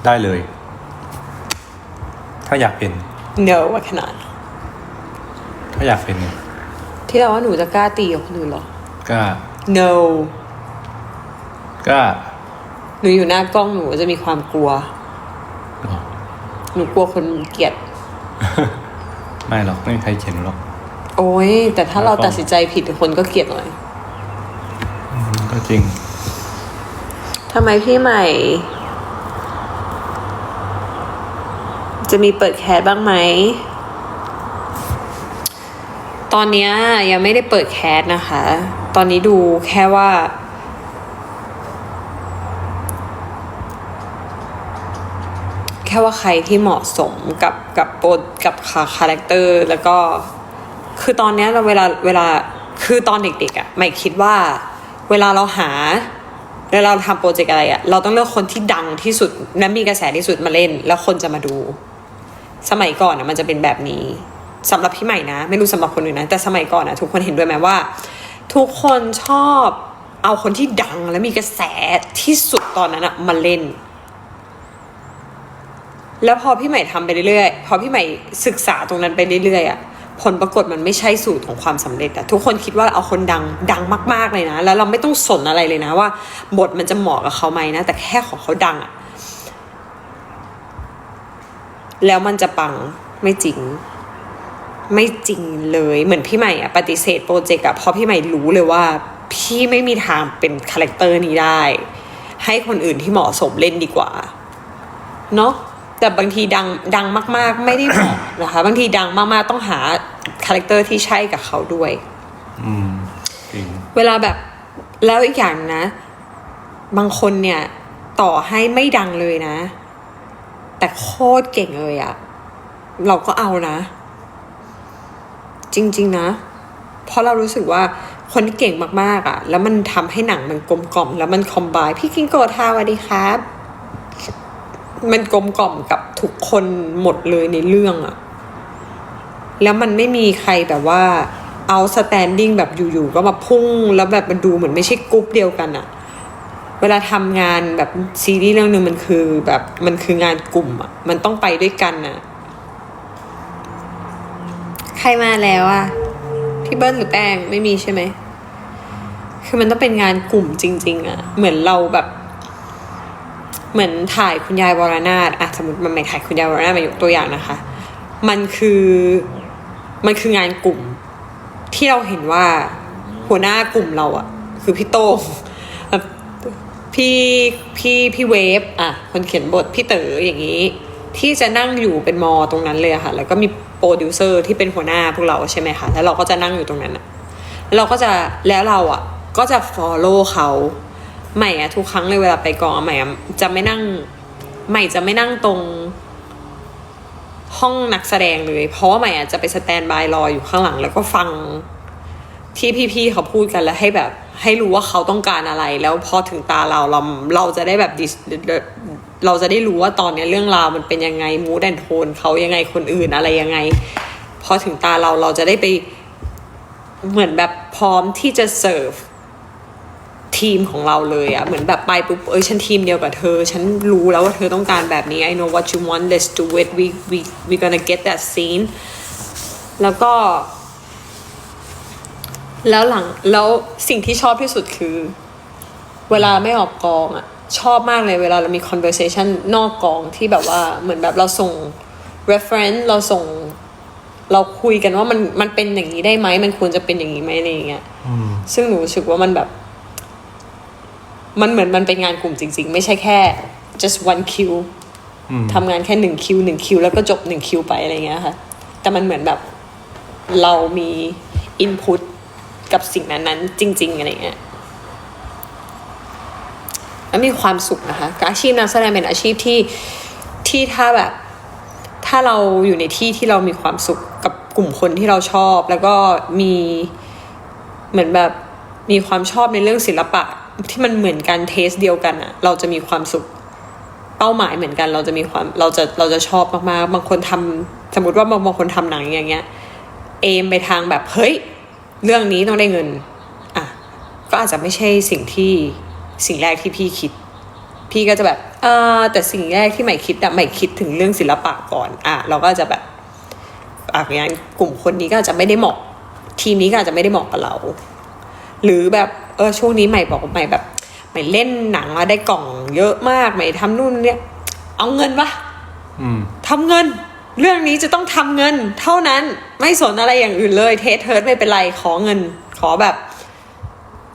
ได้เลยถ้าอยากเป็น no ว่าขนาดถ้าอยากเป็นที่เราว่าหนูจะกล้าตีกับคนอื่นหรอ ก็ no ก็ หนูอยู่หน้ากล้องหนูจะมีความกลัวหนูกลัวคนเกลียด ไม่หรอกไม่มีใครเขียนหรอกโอ้ยแต่ถ้าเราตัดสินใจผิดคนก็เกลียดเลยก็จริงทำไมพี่ใหม่จะมีเปิดแคสบ้างไหมตอนนี้ยังไม่ได้เปิดแคสนะคะตอนนี้ดูแค่ว่าใครที่เหมาะสมกับโปรกับคาแรคเตอร์แล้วก็คือตอนนี้เราเวลาคือตอนเด็กๆอ่ะไม่คิดว่าเวลาเราทำโปรเจกต์อะไรอ่ะเราต้องเลือกคนที่ดังที่สุดและมีกระแสที่สุดมาเล่นแล้วคนจะมาดูสมัยก่อนอ่ะมันจะเป็นแบบนี้สำหรับพี่ใหม่นะไม่รู้สำหรับคนอื่นนะแต่สมัยก่อนอ่ะทุกคนเห็นด้วยไหมว่าทุกคนชอบเอาคนที่ดังและมีกระแสที่สุดตอนนั้นอ่ะมาเล่นแล้วพอพี่ใหม่ทำไปเรื่อยๆพอพี่ใหม่ศึกษาตรงนั้นไปเรื่อยๆอ่ะผลปรากฏมันไม่ใช่สูตรของความสำเร็จอ่ะทุกคนคิดว่าเอาคนดังมากๆเลยนะแล้วเราไม่ต้องสนอะไรเลยนะว่าบทมันจะเหมาะกับเขาไหมนะแต่แค่ของเขาดังอ่ะแล้วมันจะปังไม่จริงเลยเหมือนพี่ใหม่อ่ะปฏิเสธโปรเจกต์อ่ะเพราะพี่ใหม่รู้เลยว่าพี่ไม่มีทางเป็นคาแรคเตอร์นี้ได้ให้คนอื่นที่เหมาะสมเล่นดีกว่าเนาะแต่บางทีดังมากๆไม่ได้เหมาะนะคะบางทีดังมากๆต้องหาคาแรคเตอร์ที่ใช่กับเขาด้วยเวลาแบบแล้วอีกอย่างนะบางคนเนี่ยต่อให้ไม่ดังเลยนะแต่โคตรเก่งเลยอะเราก็เอานะจริงๆนะเพราะเรารู้สึกว่าคนที่เก่งมากๆอะแล้วมันทำให้หนังมันกลมกล่อมแล้วมันคอมไบน์พี่คิงโกทาสวัสดีครับมันกลมกล่อมกับทุกคนหมดเลยในเรื่องอะแล้วมันไม่มีใครแบบว่าเอาสแตนดิ้งแบบอยู่ๆก็มาพุ่งแล้วแบบมันดูเหมือนไม่ใช่กรุ๊ปเดียวกันอะเวลาทำงานแบบซีรีส์เรื่องนึงมันคืองานกลุ่มอะมันต้องไปด้วยกันอะใครมาแล้วอะพี่เบิ้ลหรือแป้งไม่มีใช่ไหมคือมันต้องเป็นงานกลุ่มจริงๆอะเหมือนเราแบบเหมือนถ่ายคุณยายวรนาถอะสมมติมันไม่ถ่ายคุณยายวรนาถมายกตัวอย่างนะคะมันคืองานกลุ่มที่เราเห็นว่าหัวหน้ากลุ่มเราอะคือพี่โต้งพี่เวฟอะคนเขียนบทพี่เต๋ออย่างนี้ที่จะนั่งอยู่เป็นมอตรงนั้นเลยค่ะแล้วก็มีโปรดิวเซอร์ที่เป็นหัวหน้าพวกเราใช่ไหมคะแล้วเราก็จะนั่งอยู่ตรงนั้นอะเราก็จะแล้วเราอะก็จะ follow เขาใหม่อะทุกครั้งเลยเวลาไปกองใหม่จะไม่นั่งตรงห้องนักแสดงเลยเพราะว่าใหม่อะจะไปสแตนบายรออยู่ข้างหลังแล้วก็ฟังที่พี่ๆเขาพูดกันแล้วให้รู้ว่าเขาต้องการอะไรแล้วพอถึงตาเราจะได้แบบเราจะได้รู้ว่าตอนนี้เรื่องราวมันเป็นยังไงมูดแอนโทนเขายังไงคนอื่นอะไรยังไงพอถึงตาเราจะได้ไปเหมือนแบบพร้อมที่จะเสิร์ฟทีมของเราเลยอะเหมือนแบบไปปุ๊บฉันทีมเดียวกับเธอฉันรู้แล้วว่าเธอต้องการแบบนี้ I know what you want let's do it we gonna get that scene แล้วสิ่งที่ชอบที่สุดคือเวลาไม่ออกกองอะชอบมากเลยเวลาเรามี conversation นอกกองที่แบบว่าเหมือนแบบเราส่ง reference เราคุยกันว่ามันเป็นอย่างนี้ได้ไหมมันควรจะเป็นอย่างนี้ไหมอะไรอย่างเงี้ยซึ่งหนูรู้สึกว่ามันแบบมันเหมือนมันเป็นงานกลุ่มจริงๆไม่ใช่แค่ just one kill ทำงานแค่1 คิวแล้วก็จบ1 คิวไปอะไรเงี้ยค่ะแต่มันเหมือนแบบเรามี input กับสิ่งนั้นๆจริงๆอะไรเงี้ยแล้วมีความสุขนะคะอาชีพนักแสดงเป็นอาชีพที่ถ้าเราอยู่ในที่เรามีความสุขกับกลุ่มคนที่เราชอบแล้วก็มีเหมือนแบบมีความชอบในเรื่องศิลปะที่มันเหมือนกันเทสเดียวกันอะเราจะมีความสุขเป้าหมายเหมือนกันเราจะชอบมากๆบางคนทำสมมติว่าบางคนทำหนังอย่างเงี้ยเอมไปทางแบบเฮ้ยเรื่องนี้ต้องได้เงินอ่ะก็อาจจะไม่ใช่สิ่งแรกที่พี่คิด พี่ก็จะแบบแต่สิ่งแรกที่ใหม่คิดใหม่คิดถึงเรื่องศิลปะก่อนเราก็จะแบบอย่างนั้นกลุ่มคนนี้ก็อาจจะไม่ได้เหมาะทีมนี้ก็อาจจะไม่ได้เหมาะกับเรา หรือแบบช่วงนี้ใหม่บอกใหม่แบบใหม่เล่นหนังได้กล่องเยอะมากใหม่ทำนู่นเนี่ยเอาเงินปะทำเงินเรื่องนี้จะต้องทำเงินเท่านั้นไม่สนอะไรอย่างอื่นเลยเทสเทิร์ดไม่เป็นไรขอเงินขอแบบ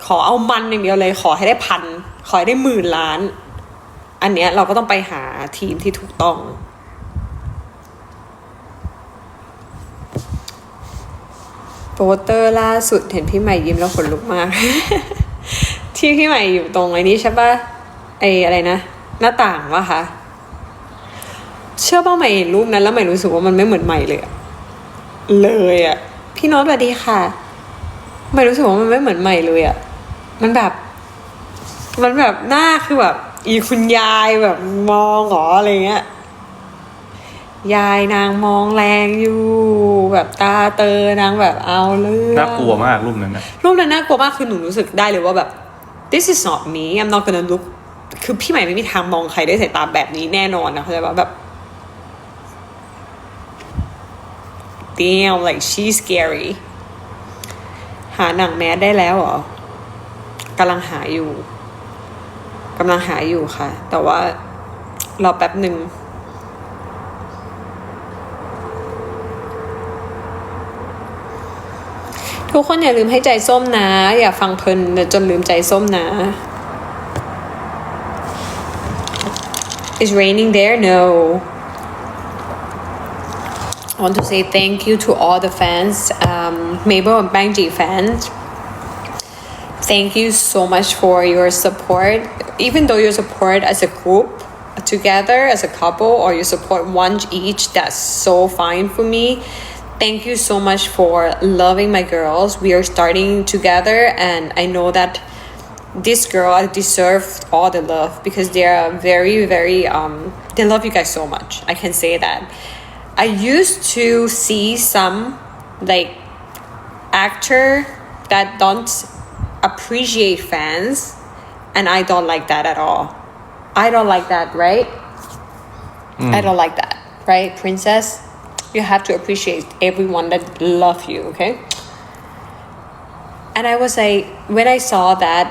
ขอเอามันอย่างเดียวเลยขอให้ได้พันขอให้ได้10,000 ล้านอันเนี้ยเราก็ต้องไปหาทีมที่ถูกต้องโปสเตอร์ล่าสุดเห็นพี่ใหม่ยิ้มแล้วขนลุกมาก ที่พี่ใหม่อยู่ตรงไอ้นี้ใช่ปะอะไรนะหน้าต่างวะคะเชื่อป่ะใหม่เห็นรูปนั้นแล้วใหม่รู้สึกว่ามันไม่เหมือนใหม่เลยอะพี่โน้ตสวัสดีค่ะใหม่รู้สึกว่ามันไม่เหมือนใหม่เลยอะมันแบบหน้าคือแบบอีคุณยายแบบมองหรออะไรเงี้ยยายนางมองแรงอยู่แบบตาเตอนางแบบเอาเรื่องน่ากลัวมากรูปนั้นนะรูปนั้นน่ากลัวมากคือหนูรู้สึกได้เลยว่าแบบ this is not me I'm not gonna look คือพี่ใหม่ไม่มีทางมองใครด้วยสายตาแบบนี้แน่นอนนะเข้าใจป่ะแบบ damn like she's scary หาหนังแมสได้แล้วเหรอกำลังหาอยู่ค่ะแต่ว่ารอแป๊บหนึ่งทุกคนอย่าลืมให้ใจส้มนะอย่าฟังเพลินจนลืมใจส้มนะ It's raining there? No. I want to say thank you to all the fans, Mabel and Bangji fans. Thank you so much for your support. Even though you support as a group, together as a couple, or you support one each, that's so fine for me. Thank you so much for loving my girls. We are starting together, and I know that this girl deserves all the love because they are very, very they love you guys so much. I can say that. I used to see some like actor that don't appreciate fans, and I don't like that at all. I don't like that, right? I don't like that, right, princess? You have to appreciate everyone that love you, okay? And I was like, when I saw that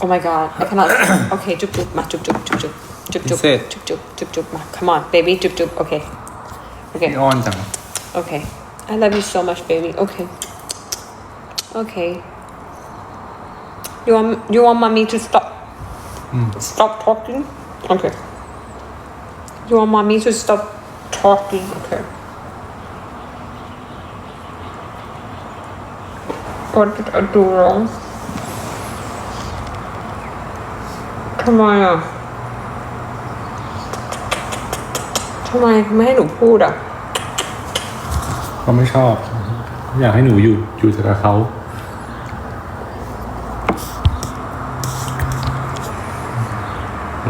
oh my god, I cannot. Okay, jup jup, ma jup jup jup jup jup jup jup jup jup jup ma. Come on, baby, jup jup. Okay, พี่อ้อนจัง okay. I love you so much, baby. Okay. You want mommy to stop talking? Okay. You want mommy to stop talking? Okay. What did I do wrong? ทำไมไม่ให้หนูพูดอ่ะ เขาไม่ชอบอยากให้หนูอยู่กับเขา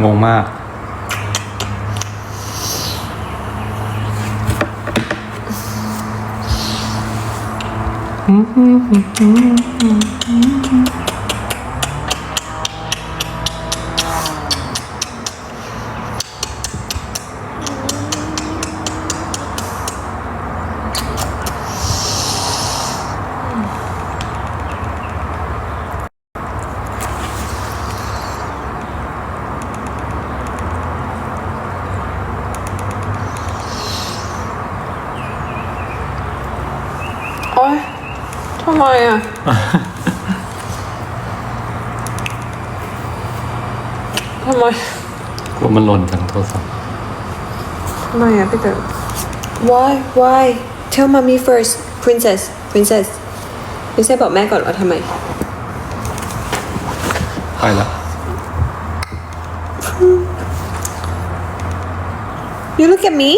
งงมากโอ๊ยทำไมอ่ะ ทำไม กลัวมันหล่นจากโทรศัพท์ ทำไมอ่ะพี่เต๋อ why tell mommy first princess บอกแม่ก่อนว่าทำไม ไปละ You look at me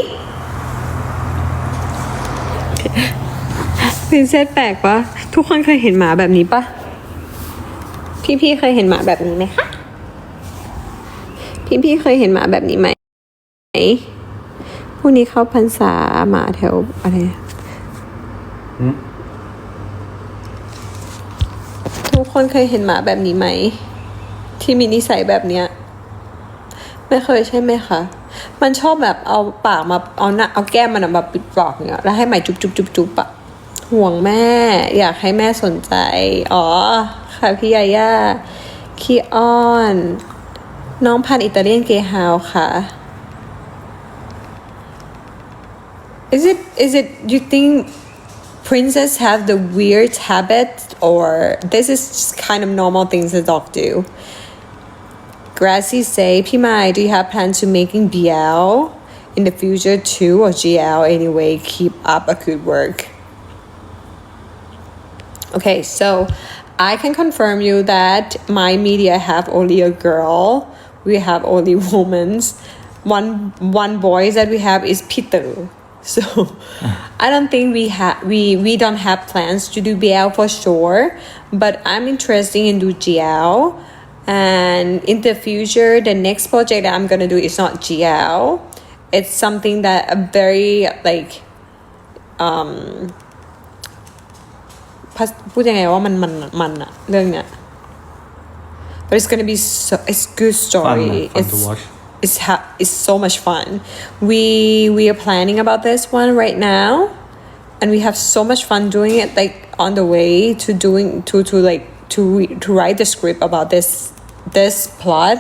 princess แปลกปะทุกคนเคยเห็นหมาแบบนี้ปะพี่เคยเห็นหมาแบบนี้ไหมคะพี่เคยเห็นหมาแบบนี้ไหมพวกนี้เข้าพรรษาหมาแถวอะไรทุกคนเคยเห็นหมาแบบนี้ไหม ที่มีนิสัยแบบเนี้ยไม่เคยใช่ไหมคะมันชอบแบบเอาปากมาเอาแก้มมันมาปิดปากเนี่ยแล้วให้ใหม่จุ๊บอะห่วงแม่อยากให้แม่สนใจอ๋อค่ะพี่ยาย่าขี้อ้อนน้องพันธุ์อิตาเลียนเกย์ฮาวค่ะ is it you think princess have the weird habit or this is just kind of normal things a dog do Grassy say Pimai do you have plans to making BL in the future too or GL anyway keep up a good work okay so I can confirm you that my media have only a girl we have only women's one boy that we have is Peter so I don't think we don't have plans to do BL for sure but I'm interested in do GL and in the future the next project that I'm gonna do is not GL it's something that a very like พูดยังไงว่ามันอะเรื่องเนี้ย but it's gonna be so it's good story fun to watch it's so much fun we are planning about this one right now and we have so much fun doing it like on the way to doing to write the script about this plot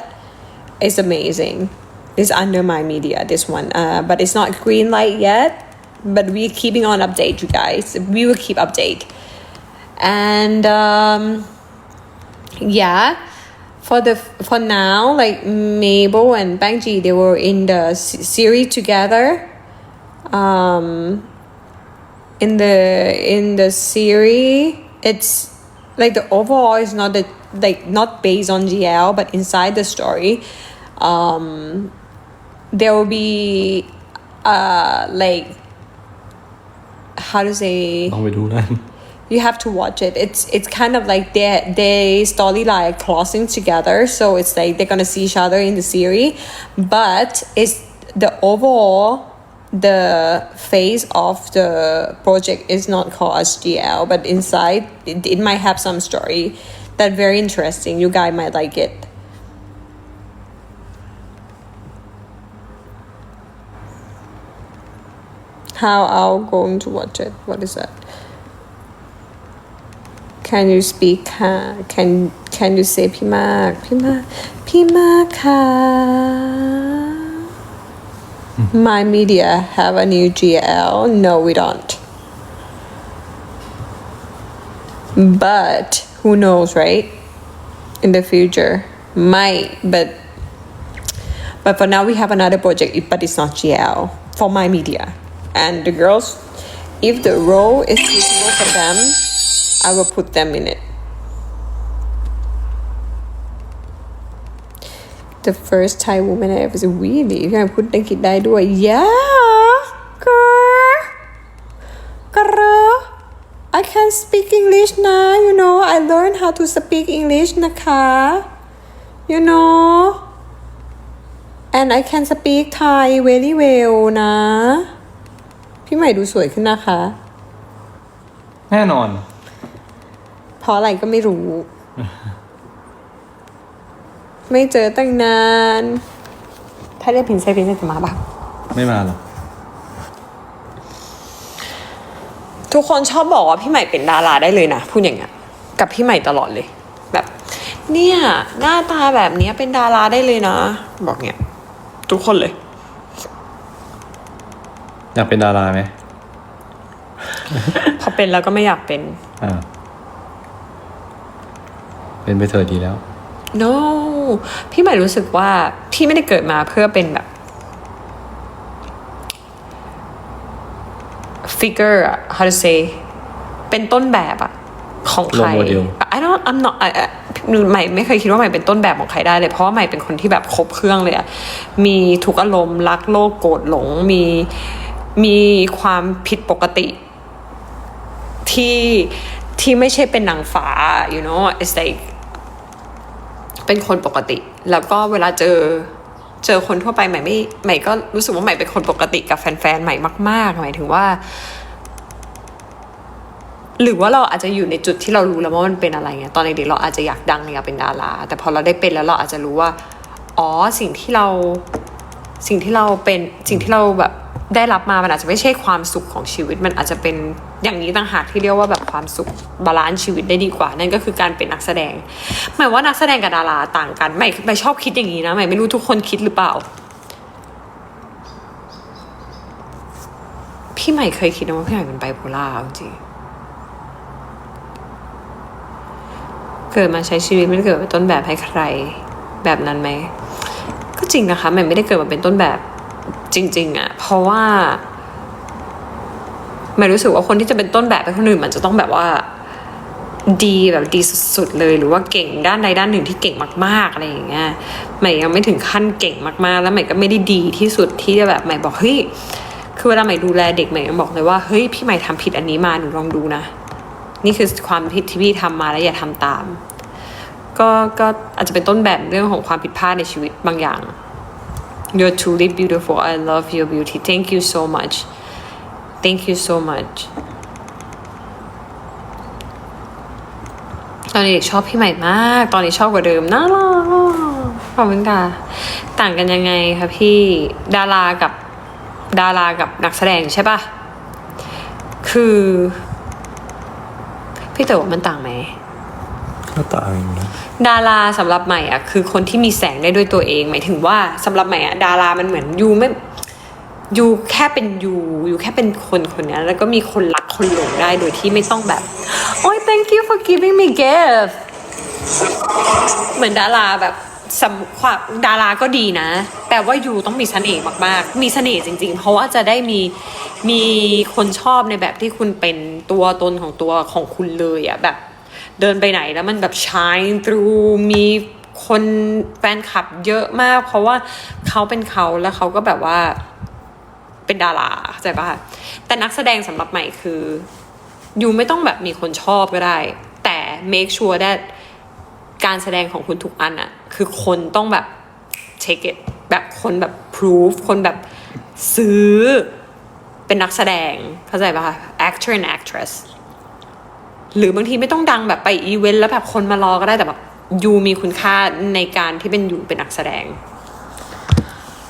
is amazing it's under my media this one but it's not green light yet but we're keeping on update you guys we will keep update and yeah for now like Mabel and Bang Ji they were in the series together in the series it's like the overall is not the like not based on GL but inside the story there will be like how to say ต้องไปดูนั่น you have to watch it it's kind of like they storyline crossing together so it's like they're gonna see each other in the series but it's the overall the phase of the project is not called as GL but inside it might have some story that very interesting you guys might like it how I'm going to watch it what is that Can you speak ค่ะ Can you say พี่มากค่ะ My media have a new GL no we don't but who knows right in the future might but for now we have another project but it's not GL for my media and the girls if the role is suitable for them I will put them in it. The first Thai woman I ever said, really? You can put อังกฤษได้ด้วย Yeah, girl. I can speak English now, you know. I learned how to speak English นะคะ You know. And I can speak Thai very well นะ พี่ใหม่ดูสวยขึ้นนะคะ แน่นอนเพราะอะไรก็ไม่รู้ ไม่เจอตั้งนานถ้าเรียกพินเซจะมาปะไม่มาหรอกทุกคนชอบบอกว่าพี่ใหม่เป็นดาราได้เลยนะพูดอย่างเงี้ยกับพี่ใหม่ตลอดเลยแบบเนี่ยหน้าตาแบบนี้เป็นดาราได้เลยนะบอกเงี้ยทุกคนเลยอยากเป็นดาราไหม พอเป็นแล้วก็ไม่อยากเป็นเป็นไปเถอะดีแล้ว no พี่ใหม่รู้สึกว่าพี่ไม่ได้เกิดมาเพื่อเป็นแบบ figure how to say เป็นต้นแบบอะของใคร I'm not ใหม่ไม่เคยคิดว่าใหม่เป็นต้นแบบของใครได้เลยเพราะว่าใหม่เป็นคนที่แบบครบเครื่องเลยอะมีทุกอารมณ์รักโลภโกรธหลงมีความผิดปกติที่ไม่ใช่เป็นนางฟ้า you know it's like เป็นคนปกติแล้วก็เวลาเจอคนทั่วไปใหม่ก็รู้สึกว่าใหม่เป็นคนปกติกับแฟนๆใหม่มากๆหมายถึงว่า หรือว่าเราอาจจะอยู่ในจุดที่เรารู้แล้วว่ามันเป็นอะไรเงี้ยตอนเด็กๆเราอาจจะอยากดังอยากเป็นดาราแต่พอเราได้เป็นแล้วเราอาจจะรู้ว่าอ๋อสิ่งที่เราเป็นสิ่งที่เราแบบได้รับมามันอาจจะไม่ใช่ความสุขของชีวิตมันอาจจะเป็นอย่างนี้ต่างหากที่เรียกว่าแบบความสุขบาลานซ์ชีวิตได้ดีกว่านั่นก็คือการเป็นนักแสดงหมายว่านักแสดงกับดาราต่างกันไม่ชอบคิดอย่างนี้นะไม่รู้ทุกคนคิดหรือเปล่าพี่ใหม่เคยคิดนะว่าพี่ใหม่เป็นไบโพล่าจริงเกิดมาใช้ชีวิตไม่ได้เกิดเป็นต้นแบบให้ใครแบบนั้นไหมก็จริงนะคะใหม่ไม่ได้เกิดมาเป็นต้นแบบจริงๆอะเพราะว่าใหม่รู้สึกว่าคนที่จะเป็นต้นแบบให้คนอื่นมันจะต้องแบบว่าดีแบบดีสุดๆเลยหรือว่าเก่งด้านใดด้านหนึ่งที่เก่งมากๆอะไรอย่างเงี้ยใหม่ยังไม่ถึงขั้นเก่งมากๆแล้วใหม่ก็ไม่ได้ดีที่สุดที่จะแบบใหม่บอกเฮ้ยคือเวลาใหม่ดูแลเด็กใหม่ยังบอกเลยว่าเฮ้ยพี่ใหม่ทำผิดอันนี้มาหนูลองดูนะนี่คือความผิดที่พี่ทำมาแล้วอย่าทำตามก็อาจจะเป็นต้นแบบเรื่องของความผิดพลาดในชีวิตบางอย่าง You're truly beautiful I love your beauty thank you so much thank you so much ตอนเด็กชอบพี่ใหม่มากตอนนี้ชอบกว่าเดิมน่ารักขอบคุณค่ะต่างกันยังไงคะพี่ดารากับนักแสดงใช่ปะคือพี่เต๋อว่ามันต่างไหมก็ต่างอยู่นะดาราสำหรับใหม่อ่ะคือคนที่มีแสงได้ด้วยตัวเองหมายถึงว่าสำหรับใหม่อ่ะดารามันเหมือนยูแค่เป็นยูแค่เป็นคนนี้แล้วก็มีคนรักคนหลงได้โดยที่ไม่ต้องแบบโอ้ย thank you for giving me gift เหมือนดาราแบบดาราก็ดีนะแต่ว่ายูต้องมีเสน่ห์มากๆมีเสน่ห์จริงๆเพราะว่าจะได้มีคนชอบในแบบที่คุณเป็นตัวตนของตัวของคุณเลยอ่ะแบบเดินไปไหนแล้วมันแบบ shine through มีคนแฟนคลับเยอะมากเพราะว่าเขาเป็นเขาแล้วเขาก็แบบว่าเป็นดาราเข้าใจป่ะแต่นักแสดงสำหรับใหม่คือยูไม่ต้องแบบมีคนชอบก็ได้แต่ make sure that การแสดงของคุณทุกอันอะคือคนต้องแบบ take it แบบคนแบบ proof คนแบบซื้อเป็นนักแสดงเข้าใจป่ะ actor and actress หรือบางทีไม่ต้องดังแบบไปอีเวนต์แล้วแบบคนมารอก็ได้แต่แบบยูมีคุณค่าในการที่เป็นยูเป็นนักแสดง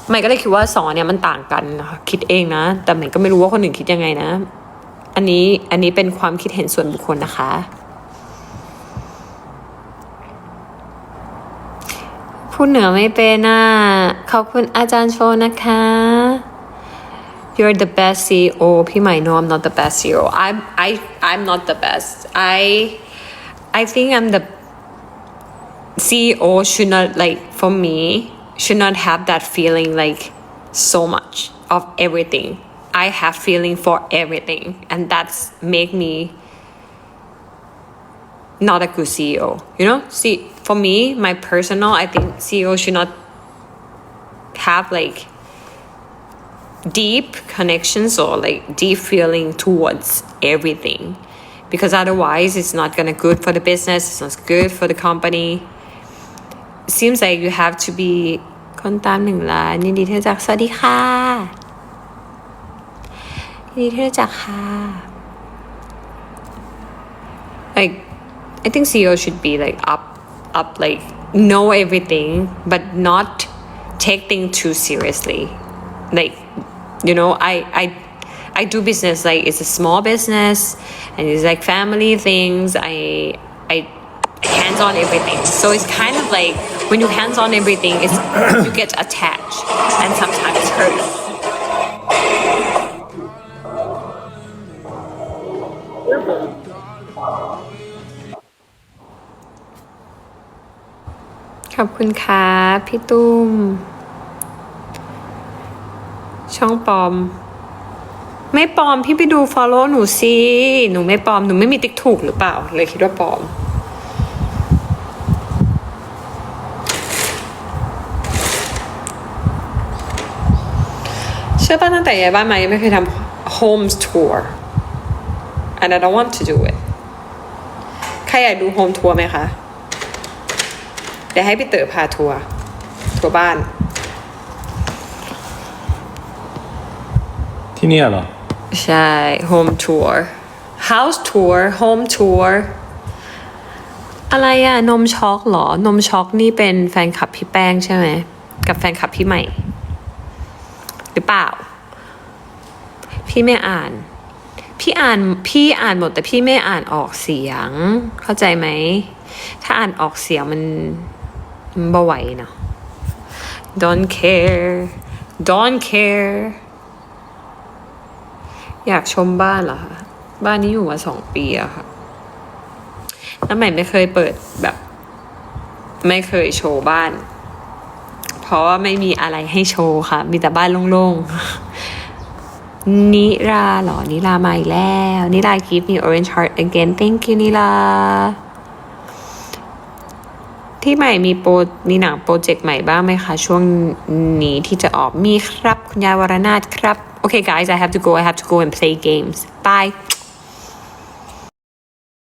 ใหม่ก็เลยคิดว่าสองเนี่ยมันต่างกันนะคะคิดเองนะแต่ใหม่ก็ไม่รู้ว่าคนอื่นคิดยังไงนะอันนี้เป็นความคิดเห็นส่วนบุคคลนะคะพูดเหนือไม่เป็นอ่ะขอบคุณอาจารย์โชนะคะ You're the best CEO พี่ใหม่ No I'm not the best CEO I'm not the best I think I'm the CEO should not like for me should not have that feeling like so much of everything I have feeling for everything and that's make me not a good CEO you know see for me my personal I think CEO should not have like deep connections or like deep feeling towards everything because otherwise it's not gonna good for the business it's not good for the company seems like you have to be คนตาม1 ล้านยินดีที่รู้จักสวัสดีค่ะยินดีที่รู้จักค่ะ like I think CEO should be like up like know everything but not take things too seriously like you know I do business like it's a small business and it's like family things I hands on everything so it's kind of like when you hands on everything it's you get attached and sometimes it's hurtขอบคุณค่ะพี่ตุ้มช่องปลอมไม่ปลอมพี่ไปดู follow หนูสิหนูไม่ปลอมหนูไม่มีติ๊กถูกหรือเปล่าเลยคิดว่าปลอมเชื่อป่ะตั้งแต่ย้ายบ้านมายังไม่เคยทำ home tour and I don't want to do it ใครอยากดู home tour ไหมคะเดี๋ยวให้พี่เต๋อพาทัวร์บ้านที่เนี่ยเหรอใช่ home tour house tour home tour อะไรอะนมช็อกเหรอนมช็อกนี่เป็นแฟนคลับพี่แป้งใช่ไหมกับแฟนคลับพี่ใหม่หรือเปล่าพี่ไม่อ่านพี่อ่านหมดแต่พี่ไม่อ่านออกเสียงเข้าใจไหมถ้าอ่านออกเสียงมันบ่ไหวเนาะ don't care อยากชมบ้านเหรอคะบ้านนี้อยู่มา2 ปีอะค่ะแล้วใหม่ไม่เคยเปิดแบบไม่เคยโชว์บ้านเพราะว่าไม่มีอะไรให้โชว์ค่ะมีแต่บ้านโล่งๆนิราเหรอนิรามาอีกแล้วนิรา give me orange heart again thank you นิราที่ใหม่มีหนังโปรเจกต์ใหม่บ้างไหมคะช่วงนี้ที่จะออกมีครับคุณยายวรนาถครับ Okay guys I have to go and play games bye